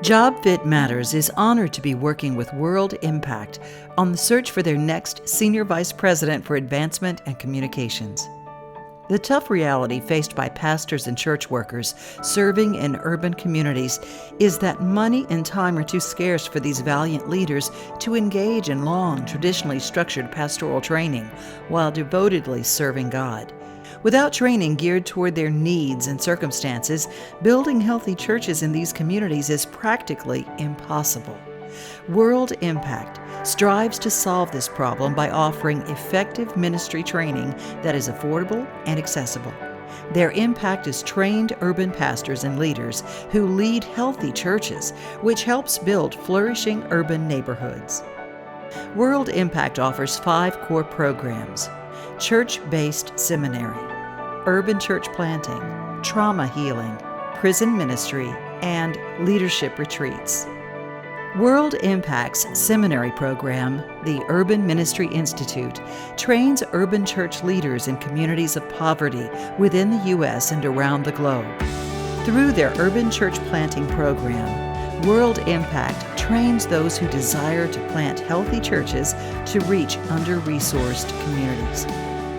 Job Fit Matters is honored to be working with World Impact on the search for their next Senior Vice President for Advancement and Communications. The tough reality faced by pastors and church workers serving in urban communities is that money and time are too scarce for these valiant leaders to engage in long, traditionally structured pastoral training while devotedly serving God. Without training geared toward their needs and circumstances, building healthy churches in these communities is practically impossible. World Impact strives to solve this problem by offering effective ministry training that is affordable and accessible. Their impact is trained urban pastors and leaders who lead healthy churches, which helps build flourishing urban neighborhoods. World Impact offers 5 core programs: church-based seminary, urban church planting, trauma healing, prison ministry, and leadership retreats. World Impact's seminary program, the Urban Ministry Institute, trains urban church leaders in communities of poverty within the U.S. and around the globe. Through their urban church planting program, World Impact trains those who desire to plant healthy churches to reach under-resourced communities.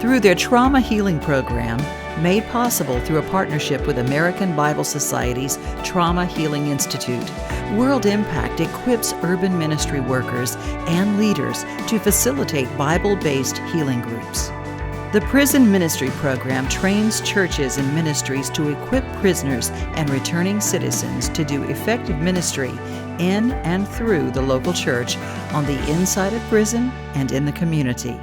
Through their trauma healing program, made possible through a partnership with American Bible Society's Trauma Healing Institute, World Impact equips urban ministry workers and leaders to facilitate Bible-based healing groups. The Prison Ministry Program trains churches and ministries to equip prisoners and returning citizens to do effective ministry in and through the local church on the inside of prison and in the community.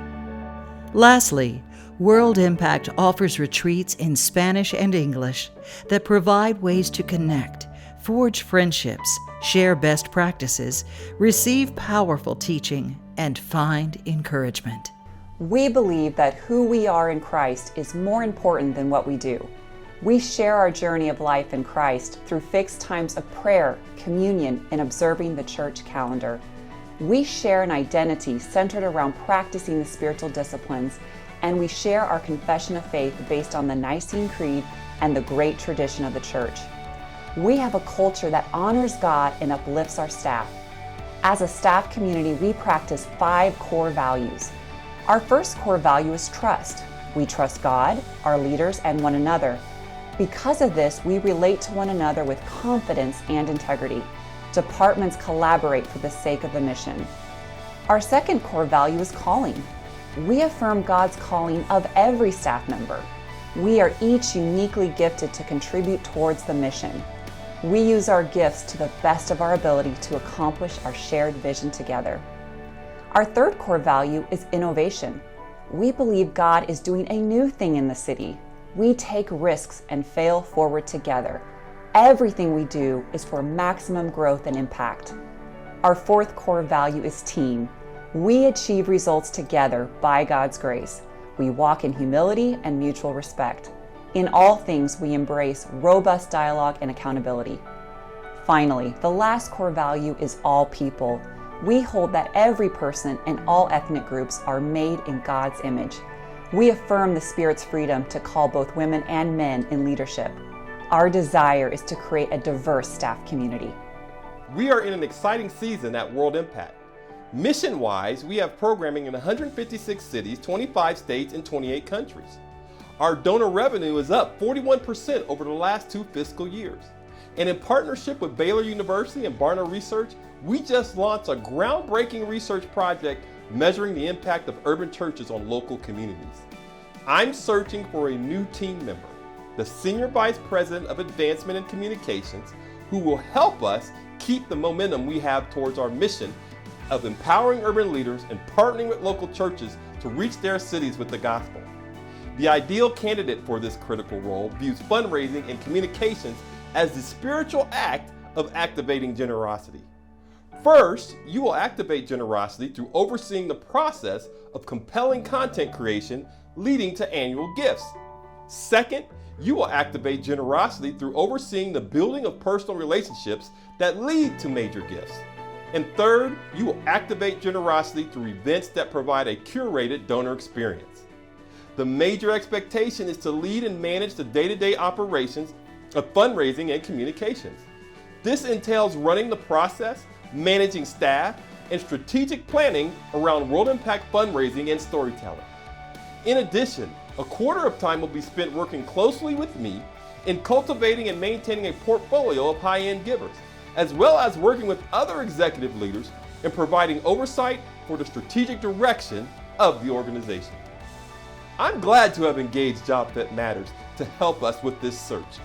Lastly, World Impact offers retreats in Spanish and English that provide ways to connect, forge friendships, share best practices, receive powerful teaching, and find encouragement. We believe that who we are in Christ is more important than what we do. We share our journey of life in Christ through fixed times of prayer, communion, and observing the church calendar. We share an identity centered around practicing the spiritual disciplines, and we share our confession of faith based on the Nicene Creed and the great tradition of the church. We have a culture that honors God and uplifts our staff. As a staff community, we practice 5 core values. Our first core value is trust. We trust God, our leaders, and one another. Because of this, we relate to one another with confidence and integrity. Departments collaborate for the sake of the mission. Our second core value is calling. We affirm God's calling of every staff member. We are each uniquely gifted to contribute towards the mission. We use our gifts to the best of our ability to accomplish our shared vision together. Our third core value is innovation. We believe God is doing a new thing in the city. We take risks and fail forward together. Everything we do is for maximum growth and impact. Our fourth core value is team. We achieve results together by God's grace. We walk in humility and mutual respect. In all things, we embrace robust dialogue and accountability. Finally, the last core value is all people. We hold that every person and all ethnic groups are made in God's image. We affirm the Spirit's freedom to call both women and men in leadership. Our desire is to create a diverse staff community. We are in an exciting season at World Impact. Mission-wise, we have programming in 156 cities, 25 states, and 28 countries. Our donor revenue is up 41% over the last 2 fiscal years. And in partnership with Baylor University and Barna Research, we just launched a groundbreaking research project measuring the impact of urban churches on local communities. I'm searching for a new team member, the Senior Vice President of Advancement and Communications, who will help us keep the momentum we have towards our mission of empowering urban leaders and partnering with local churches to reach their cities with the gospel. The ideal candidate for this critical role views fundraising and communications as the spiritual act of activating generosity. First, you will activate generosity through overseeing the process of compelling content creation leading to annual gifts. Second, you will activate generosity through overseeing the building of personal relationships that lead to major gifts. And third, you will activate generosity through events that provide a curated donor experience. The major expectation is to lead and manage the day-to-day operations of fundraising and communications. This entails running the process, managing staff, and strategic planning around World Impact fundraising and storytelling. In addition, a quarter of time will be spent working closely with me in cultivating and maintaining a portfolio of high-end givers, as well as working with other executive leaders and providing oversight for the strategic direction of the organization. I'm glad to have engaged JobFit Matters to help us with this search.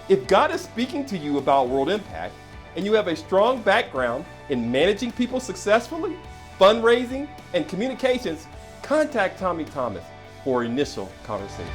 If God is speaking to you about World Impact and you have a strong background in managing people successfully, fundraising, and communications, contact Tommy Thomas for initial conversation.